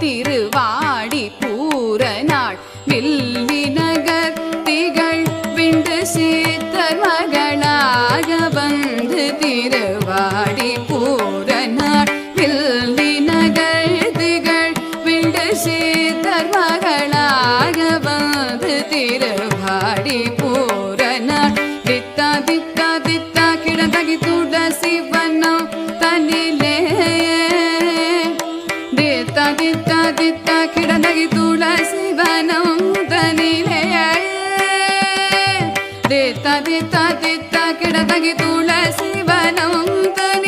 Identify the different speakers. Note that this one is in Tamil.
Speaker 1: திருவாடி பூரநாள் வில்லிநகர் திகழ் விண்டு சீத்தர் மகளாக வந்து திருவாடி பூரநாள் வில்லிநகர் திகழ் விண்டு சீத்தர் மகளாக வந்து திருவாடி பூரநாள் தித்தா தித்தா தித்தா கிடந்தகி துளசி வனம் தனிலே தித்தா தித்தா தித்தா கிடந்தகி துளசி வனம் தனிலே தித்தா தித்தா தித்தா கிடந்தகி துளசி வனம் தனிலே